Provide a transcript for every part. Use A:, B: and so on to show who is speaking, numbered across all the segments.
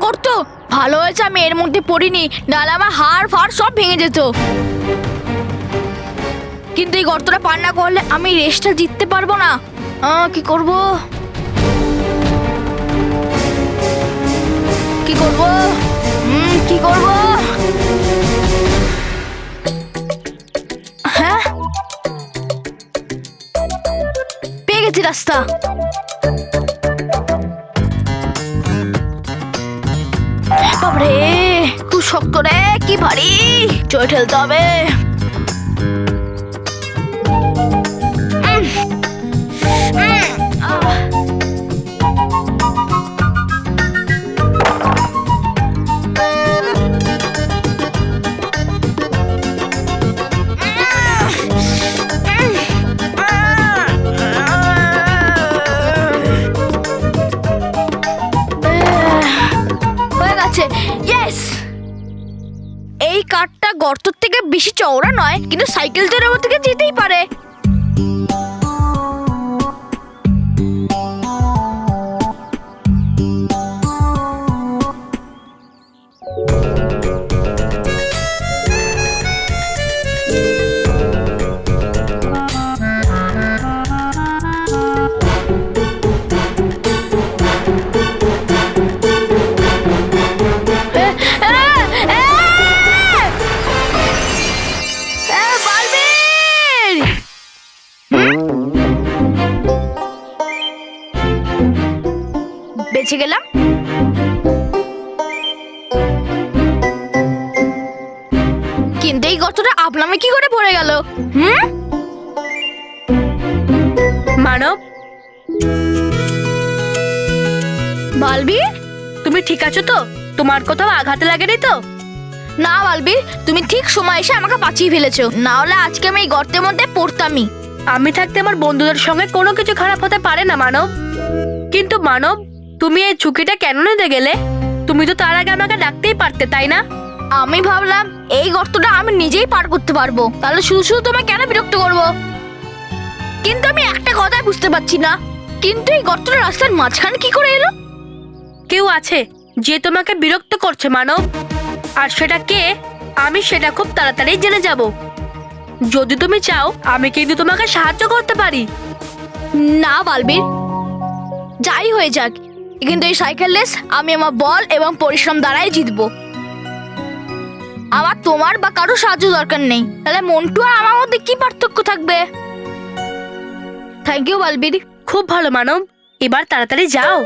A: করতো। ভালো হয়েছে আমি এর মধ্যে পড়িনি, নাহলে আমার হাড় ফাড় সব ভেঙে যেত। কিন্তু এই গর্তটা পার না করলে আমি রেসটা জিততে পারবো না। কি করব কি করব কি করব? হ্যাঁ, পেয়ে গেছি রাস্তা। বাবরে, খুব শক্ত রে, কি ভারী, চড়ে ঠেলতে হবে। ইয়েস, এই কাঠটা গর্তের থেকে বেশি চওড়া নয়, কিন্তু সাইকেল চড়ে ওর থেকে যেতেই পারে। বেঁচে গেলাম। কিন্তু এই গর্তটা আপনামে কি করে পড়ে গেল?
B: মানব,
A: বালবীর,
B: তুমি ঠিক আছো তো? তোমার কোথাও আঘাতে লাগেনি তো?
A: না বালবীর, তুমি ঠিক সময় এসে আমাকে বাঁচিয়ে ফেলেছো, না হলে আজকে আমি এই গর্তের মধ্যে পড়তামই।
B: আমি থাকতে আমার বন্ধুদের সঙ্গে কোনো কিছু খারাপ হতে পারে না মানব। কিন্তু মানব, তুমি এই ঝুঁকিটা কেন নিতে গেলে? তুমি তো তার আগে আমাকে ডাকতেই পারতে, তাই না?
A: আমি ভাবলাম এই গর্তটা আমি নিজেই পার করতে পারবো, তাহলে শুধু শুধু তোমায় কেন বিরক্ত করব। কিন্তু আমি একটা কথাই বুঝতে পারছি না, কিন্তু এই গর্তটা রাস্তার মাঝখানে কি করে এলো?
B: কেউ আছে যে তোমাকে বিরক্ত করছে মানব, আর সেটা কে আমি সেটা খুব তাড়াতাড়ি জেনে যাব। যদি তুমি চাও আমি কিন্তু তোমাকে সাহায্য করতে পারি।
A: না বালবীর, যাই হয়ে যাক, কিন্তু এই সাইকেল রেস আমি আমার বল এবং পরিশ্রম দ্বারাই জিতবো। আমার তোমার বা কারো সাহায্য দরকার নেই, তাহলে মন্টু আর আমার মধ্যে কি পার্থক্য থাকবে? Thank you Balbir.
B: খুব ভালো মানব, এবার তাড়াতাড়ি যাও।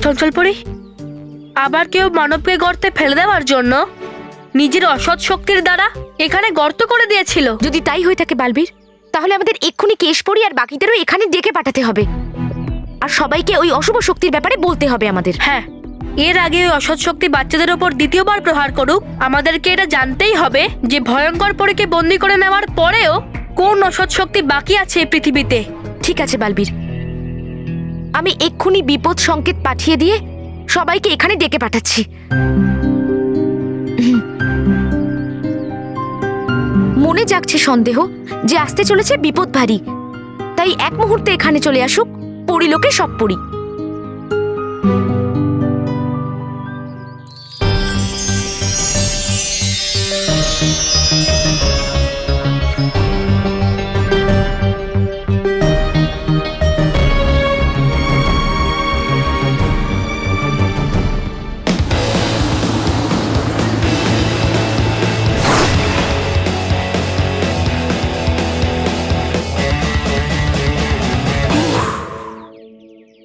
B: চঞ্চল পরি, আবার কেউ মানবকে গর্তে ফেলে দেওয়ার জন্য নিজের অসৎ শক্তির দ্বারা এখানে গর্ত করে দিয়েছিল।
C: যদি তাই হয়ে থাকে বালবীর, তাহলে আমাদের এক্ষুনি কেশপরি আর বাকিদেরও এখানে ডেকে পাঠাতে হবে, আর সবাইকে ওই অশুভ শক্তির ব্যাপারে বলতে হবে আমাদের।
B: হ্যাঁ, এর আগে ওই অসৎ শক্তি বাচ্চাদের ওপর দ্বিতীয়বার প্রহার করুক, আমাদেরকে এটা জানতেই হবে যে ভয়ঙ্কর পরীকে বন্দি করে নেওয়ার পরেও কোন অসৎ শক্তি বাকি আছে এই পৃথিবীতে।
C: ঠিক আছে বালবীর, আমি এক্ষুনি বিপদ সংকেত পাঠিয়ে দিয়ে সবাইকে এখানে ডেকে পাঠাচ্ছি। মনে জাগছে সন্দেহ যে আসতে চলেছে বিপদ ভারী, তাই এক মুহূর্তে এখানে চলে আসুক পরিলোকে সব পরি।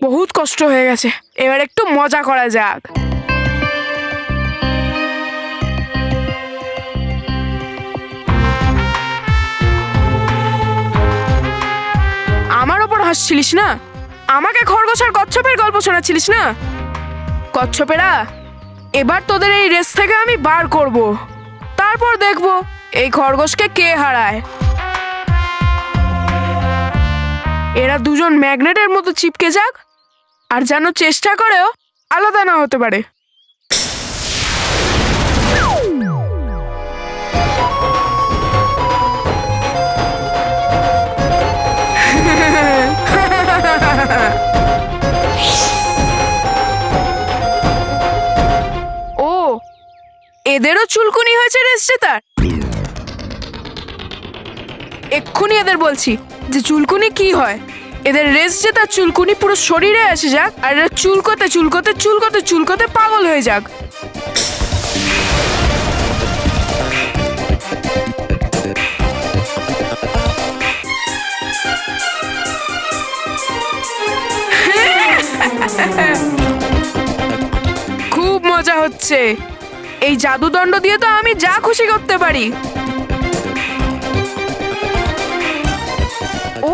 D: বহুত কষ্ট হয়ে গেছে, এবার একটু মজা করা যাক। আমার ওপর হাসছিলিস না? আমাকে খরগোশ আর কচ্ছপের গল্প শোনাচ্ছিলিস না? কচ্ছপেরা, এবার তোদের এই রেস থেকে আমি বার করব, তারপর দেখব এই খরগোশকে কে হারায়। এরা দুজন ম্যাগনেটের মতো চিপকে যাক, আর যেন চেষ্টা করেও আলাদা না হতে পারে। ও, এদেরও চুলকুনি হয়েছে রেস জেতার? এক্ষুনি এদের বলছি যে চুলকুনি কি হয়। এদের রেস জেতার চুলকুনি পুরো শরীরে এসে যাক, আর এরা চুলকোতে চুলকোতে চুলকোতে চুলকোতে পাগল হয়ে যাক। খুব মজা হচ্ছে। এই জাদুদণ্ড দিয়ে তো আমি যা খুশি করতে পারি।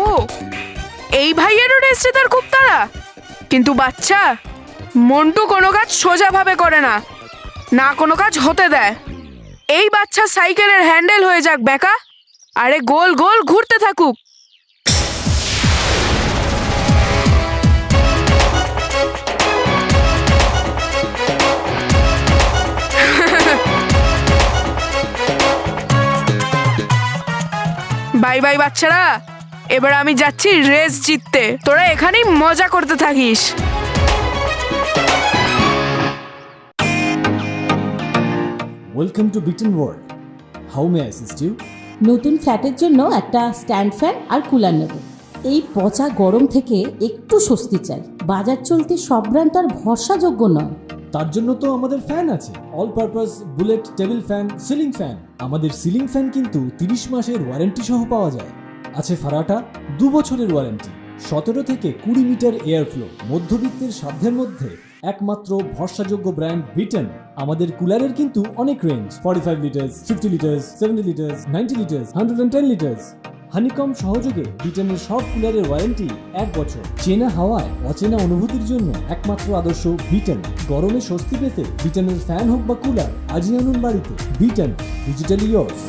D: ও, এই ভাইয়েরও রেস জেতার খুব তাড়া। কিন্তু বাচ্চা, মন্টু কোনো কাজ সোজাভাবে করে না, না কোনো কাজ হতে দেয়। এই বাচ্চা সাইকেলের হ্যান্ডেল হয়ে যাক বেকা, আরে গোল গোল ঘুরতে থাকুক। বাই বাই বাচ্চারা, এবার আমি যাচ্ছি রেস জিততে। তোরা এখানেই মজা করতে থাকিস।
E: ওয়েলকাম টু বিটেন world. How may I assist you?
F: নতুন ফ্ল্যাটের জন্য একটা স্ট্যান্ড ফ্যান আর কুলার নেব। এই পচা গরম থেকে একটু স্বস্তি চাই। বাজার চলতে সব ব্র্যান্ড আর ভরসাযোগ্য নয়।
E: তার জন্য তো আমাদের ফ্যান আছে, all purpose bullet table fan, ceiling fan. আমাদের সিলিং ফ্যান কিন্তু 30 মাসের ওয়ারেন্টি সহ পাওয়া যায়। আছে ফারাটা 2 বছরের ওয়ারেন্টি, 17 থেকে 20 মিটার এয়ার ফ্লো, মধ্যবিত্তের সাধ্যের মধ্যে একমাত্র ভরসাযোগ্য ব্র্যান্ড বিটেন। আমাদের কুলারের কিন্তু অনেক range, 45 litres, 50 litres, 70 litres, 90 litres, 110 litres. Honeycomb সহযোগে বিটেনের সব কুলারের ওয়ারেন্টি 1 বছর। চেনা হাওয়ায় অচেনা অনুভূতির জন্য একমাত্র আদর্শ বিটেন। গরমে স্বস্তি পেতে বিটেনের ফ্যান হোক বা কুলার, আজই আনুন বাড়িতে। বিটেন, ডিজিটালি ইয়োর্স।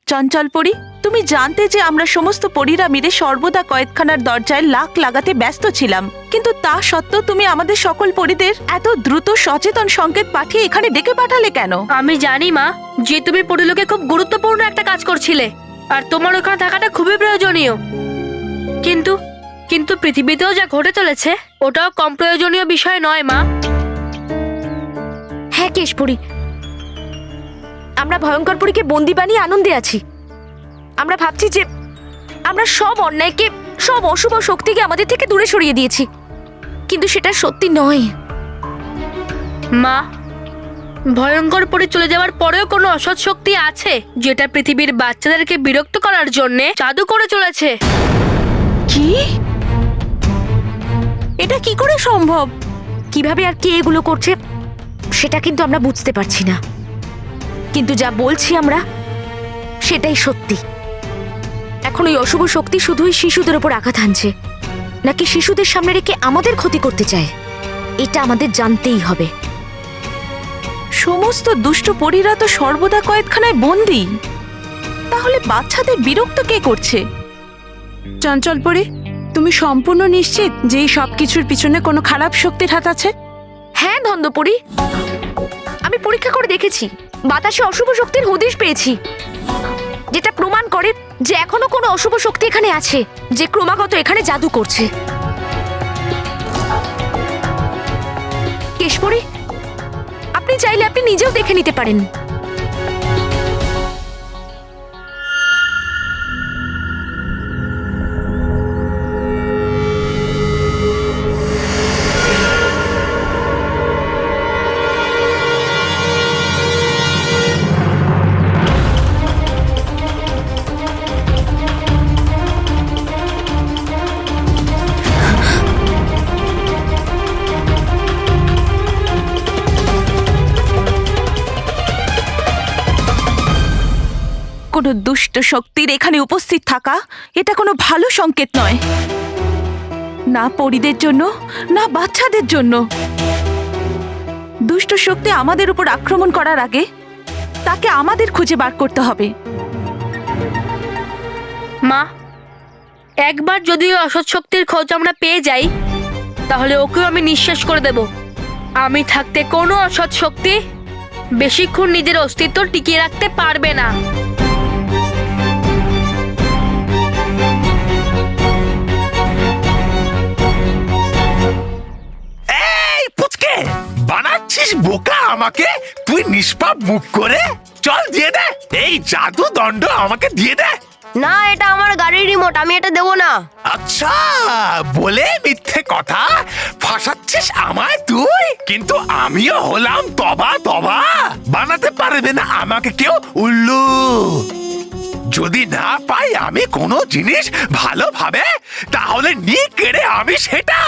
G: চঞ্চল পরী, তুমি জানতে যে আমরা সমস্ত পরীরা মিলে সর্বদা কয়েদখানার দরজায় লাক লাগাতে ব্যস্ত ছিলাম, কিন্তু তা সত্ত্বেও তুমি আমাদের সকল পরীদের এত দ্রুত সচেতন সংকেত পাঠিয়ে এখানে ডেকে পাঠালে কেন?
B: আমি জানি মা যে তুমি পরিলোকে খুব গুরুত্বপূর্ণ একটা কাজ করছিলে, আর তোমার ওখানে থাকাটা খুবই প্রয়োজনীয়। কিন্তু কিন্তু পৃথিবীতেও যা ঘটে চলেছে ওটাও কম প্রয়োজনীয় বিষয় নয় মা।
C: হ্যাঁ কেশপুরী, আমরা ভয়ঙ্কর পরীকে বন্দি বানিয়ে আনন্দে আছি। আমরা ভাবছি যে আমরা সব অন্যায়কে, সব অশুভ শক্তিকে আমাদের থেকে দূরে সরিয়ে দিয়েছি, কিন্তু সেটা সত্যি নয়।
B: মা, ভয়ঙ্কর পরি চলে যাওয়ার পরেও কোনো অসৎ শক্তি আছে যেটা পৃথিবীর বাচ্চাদেরকে বিরক্ত করার জন্য জাদু করে চলেছে।
G: কি? এটা কি করে সম্ভব?
C: কিভাবে আর কে এগুলো করছে সেটা কিন্তু আমরা বুঝতে পারছি না, কিন্তু যা বলছি আমরা সেটাই সত্যি। এখন ওই অশুভ শক্তি শুধুই শিশুদের উপর আঘাত হানছে, নাকি শিশুদের সামনে রেখে আমাদের ক্ষতি করতে চায়, এটা আমাদের জানতেই হবে।
G: সমস্ত দুষ্ট পরীরা তো সর্বদা কয়েদখানায় বন্দী, তাহলে বাচ্চাদের বিরক্ত কে করছে?
H: চঞ্চল পরি, তুমি সম্পূর্ণ নিশ্চিত যে এই সব কিছুর পিছনে কোনো খারাপ শক্তির হাত আছে?
C: হ্যাঁ ধন্দপরি, আমি পরীক্ষা করে দেখেছি, বাতাসে অশুভ শক্তির হদিশ পেয়েছি, যেটা প্রমাণ করে যে এখনো কোনো অশুভ শক্তি এখানে আছে, যে ক্রমাগত এখানে জাদু করছে। কেশপুরী, আপনি চাইলে আপনি নিজেও দেখে নিতে পারেন।
G: কোনো দুষ্ট শক্তির এখানে উপস্থিত থাকা এটা কোনো ভালো সংকেত নয়, না পরীদের জন্য না বাচ্চাদের জন্য। দুষ্ট শক্তি আমাদের উপর আক্রমণ করার আগে তাকে আমাদের খুঁজে বার করতে হবে।
B: মা, একবার যদি ওই অসৎ শক্তির খোঁজ আমরা পেয়ে যাই তাহলে ওকেও আমি নিঃশেষ করে দেব। আমি থাকতে কোনো অসৎ শক্তি বেশিক্ষণ নিজের অস্তিত্ব টিকিয়ে রাখতে পারবে না।
I: এই পুচকে, বানাচ্ছিস বোকা আমাকে? তুই নিষ্পাপ মুখ করে চল দিয়ে দে, এই জাদু দণ্ড আমাকে দিয়ে দে।
A: না, এটা আমার গাড়ির রিমোট, আমি এটা দেবো না।
I: আচ্ছা, বলে মিথ্যে কথা ফাঁসাচ্ছিস আমায় তুই? কিন্তু আমিও হলাম তবা তবা। বানাতে পারবে না আমাকে কেউ উল্লু। যদি না পাই আমি কোনো জিনিস ভালোভাবে, তাহলে নি কেড়ে আমি সেটা।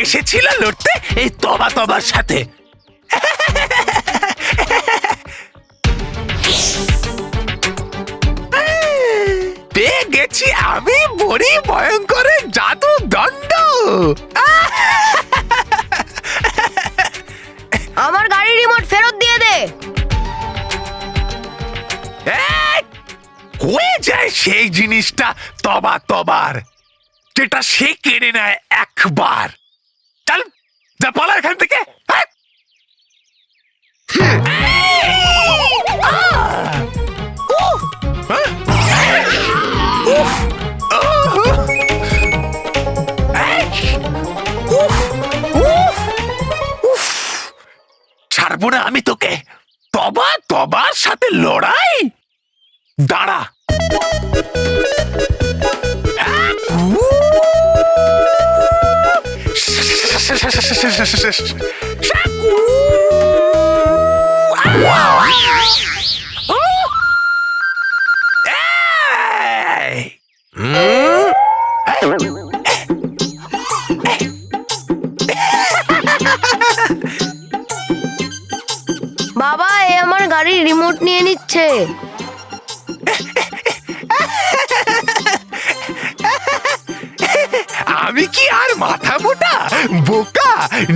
I: এসেছিল লড়তে এই তবা তবার সাথে। পেয়ে গেছি আমি বড়ি ভয়ঙ্কর জাদু দণ্ড।
A: আমার গাড়ির রিমোট ফেরত দিয়ে দে।
I: হয়ে যায় সেই জিনিসটা তবা তবার, যেটা সে কেড়ে নেয় একবার। চল যা, পালা এখান থেকে। ছাড়বো না আমি তোকে। তবা তবার সাথে লড়াই, দাঁড়া।
A: বাবা, এ আমার গাড়ির রিমোট নিয়ে নিচ্ছে।
I: আমি কি আর মাথা মোটা, বোকা,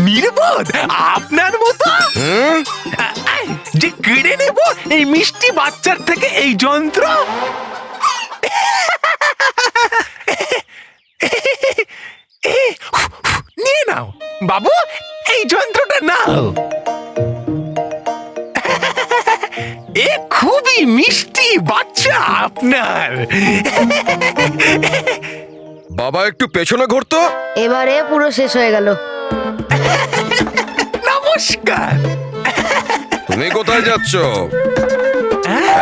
I: নির্বোধ আপনার মতো যে কেড়ে নেব এই মিষ্টি বাচ্চার থেকে এই যন্ত্র? নিয়ে নাও বাবু, এই যন্ত্রটা নাও। এ খুবই মিষ্টি বাচ্চা আপনার।
J: বাবা একটু পেছনে ঘুরতো।
A: এবারে পুরো শেষ হয়ে গেল।
I: নমস্কার।
J: তুমি কোথায় যাচ্ছ?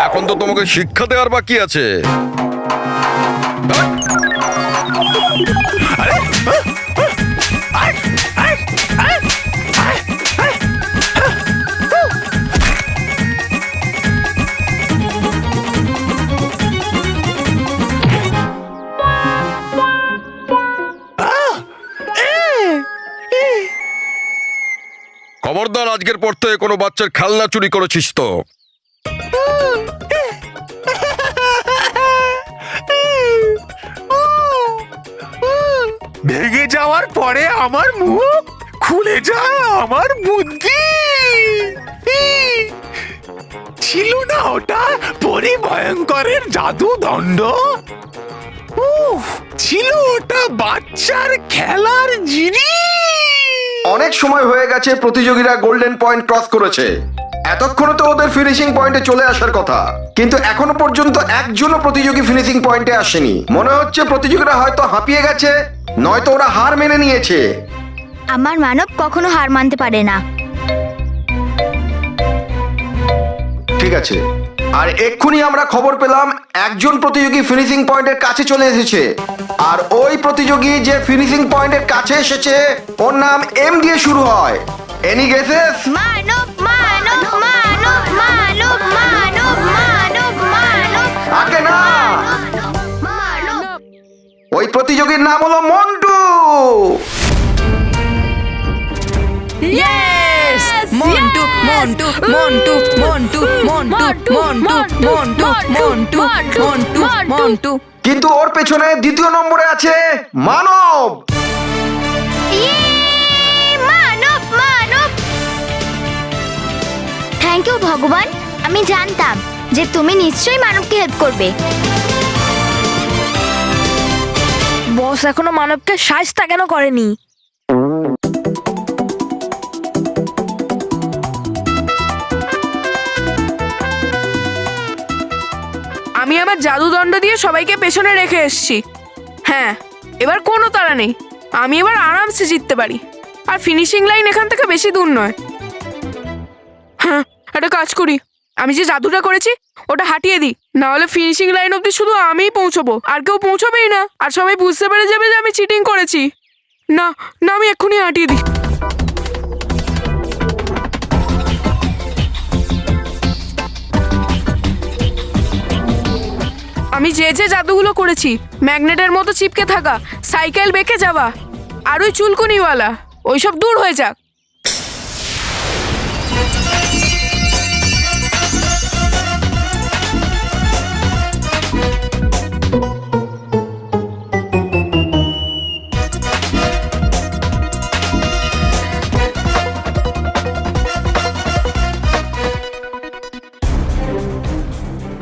J: এখন তো তোমাকে শিক্ষা দেওয়ার বাকি আছে। খবরদার, আজকের পর থেকে কোনো বাচ্চার খেলনা চুরি করেছিস তো।
I: ভেঙে যাওয়ার পরে আমার মুখ খুলে যায় আমার বুদ্ধি। ছিল না ওটা পরিভয়ঙ্করের জাদু দণ্ড? ছিল ওটা বাচ্চার খেলার জিনিস।
K: অনেক সময় হয়ে গেছে প্রতিযোগীরা গোল্ডেন পয়েন্ট ক্রস করেছে। এতক্ষণে তো ওদের ফিনিশিং পয়েন্টে চলে আসার কথা, কিন্তু এখনো পর্যন্ত একজনও প্রতিযোগী ফিনিশিং পয়েন্টে আসেনি। মনে হচ্ছে প্রতিযোগীরা হয়তো হাঁপিয়ে গেছে, নয়তো ওরা হার মেনে নিয়েছে।
A: আমার মানব কখনো হার মানতে পারে না।
K: ঠিক আছে, আর এক্ষুনি আমরা খবর পেলাম একজন প্রতিযোগী ফিনিশিং পয়েন্টের কাছে চলে এসেছে। আর ওই প্রতিযোগী যে ফিনিশিং পয়েন্টের কাছে এসেছে ওর নাম এম দিয়ে শুরু হয়। Any guesses?
A: মানব মানব মানব মানব মানব মানব মানব
K: আগে না,
A: মানব।
K: ওই প্রতিযোগীর নাম হলো মন্টু।
H: মন্টু মন্টু মন্টু মন্টু মন্টু মন্টু মন্টু মন্টু মন্টু।
K: কিন্তু ওর পেছনে দ্বিতীয় নম্বরে আছে মানব।
A: মানব মানব থ্যাংক ইউ ভগবান, আমি জানতাম যে তুমি নিশ্চয়ই মানবকে হেল্প করবে।
B: বস এখনো মানবকে শায়েস্তা কেন করেনি?
D: আমি আমার জাদুদণ্ড দিয়ে সবাইকে পেছনে রেখে এসেছি। হ্যাঁ, এবার কোনো তাড়া নেই, আমি এবার আরামসে জিততে পারি। আর ফিনিশিং লাইন এখান থেকে বেশি দূর নয়। হ্যাঁ, একটা কাজ করি, আমি যে জাদুটা করেছি ওটা হাঁটিয়ে দিই, না হলে ফিনিশিং লাইন অবধি শুধু আমিই পৌঁছবো, আর কেউ পৌঁছবেই না, আর সবাই বুঝতে পেরে যাবে যে আমি চিটিং করেছি। না না, আমি এক্ষুনি হাঁটিয়ে দিই। আমি যে যে জাদুগুলো করেছি, ম্যাগনেটের মতো চিপকে থাকা, সাইকেল বেঁকে যাওয়া, আর ওই চুলকুনিওয়ালা, ওইসব দূর হয়ে যাক।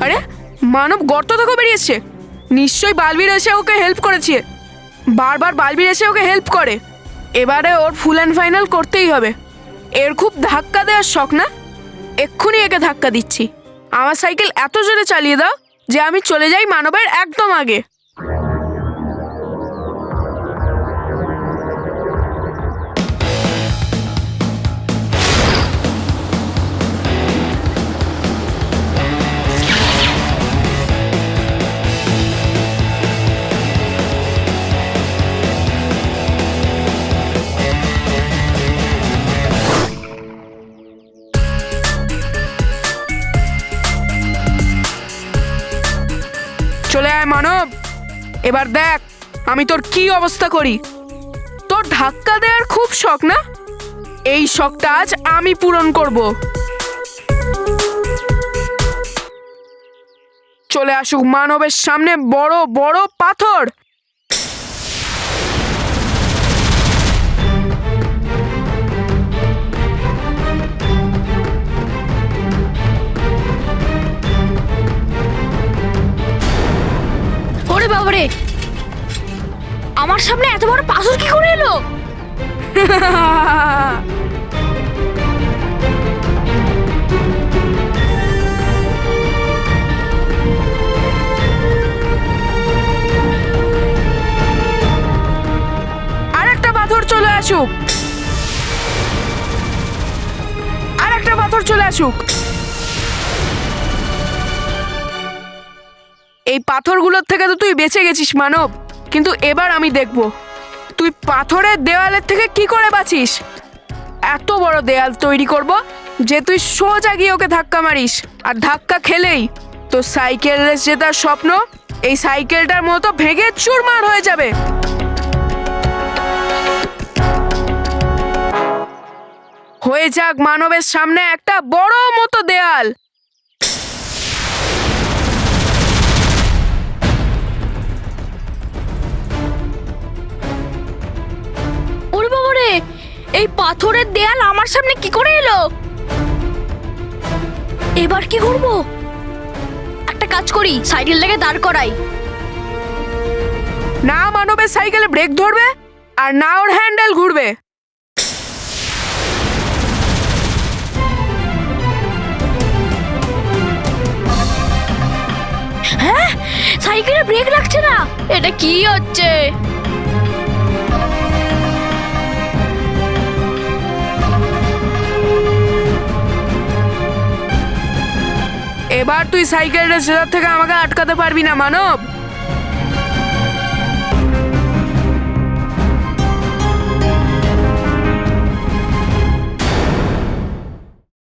D: আরে, মানব গর্ত থেকে বেরিয়েছে। নিশ্চয়ই বালবীর এসে ওকে হেল্প করেছে। বারবার বালবীর এসে ওকে হেল্প করে। এবারে ওর ফুল অ্যান্ড ফাইনাল করতেই হবে। এর খুব ধাক্কা দেওয়ার শখ না? এক্ষুনি একে ধাক্কা দিচ্ছি। আমার সাইকেল এত জোরে চালিয়ে দাও যে আমি চলে যাই মানবের একদম আগে। চলে আয় মানব, এবার দেখ আমি তোর কি অবস্থা করি। তোর ধাক্কা দেওয়ার খুব শখ না? এই শখটা আজ আমি পূরণ করব। চলে আসুক মানবের সামনে বড় বড় পাথর।
A: ওরে বাবারে, আমার সামনে এত বড় পাথর কি করে এলো?
D: আরেকটা পাথর চলে আসুক, আরেকটা পাথর চলে আসুক। এই পাথরগুলোর থেকে তো তুই বেঁচে গেছিস মানব, কিন্তু এবার আমি দেখব তুই পাথরের দেওয়ালের থেকে কি করে বাঁচিস। এত বড় দেয়াল তৈরি করব যে তুই সোজা গিয়ে ওকে ধাক্কা মারিস, আর ধাক্কা খেলেই তোর সাইকেল রেস জেতার স্বপ্ন এই সাইকেলটার মতো ভেঙে চুরমার হয়ে যাবে। হয়ে যাক মানবের সামনে একটা বড় মতো দেয়াল।
A: ওরে বাবারে, এই পাথরের দেয়াল আমার সামনে কি করে এলো? এবার কি করব? একটা কাজ করি, সাইকেলটাকে দাঁড় করাই।
D: না মানবের সাইকেলে ব্রেক ধরবে, আর না ওর হ্যান্ডেল ঘুরবে।
A: হ্যাঁ, সাইকেলে ব্রেক লাগছে না। এটা কি হচ্ছে?
D: এবার তুই সাইকেল রেস জেতার থেকে আমাকে আটকাতে পারবি না মানব।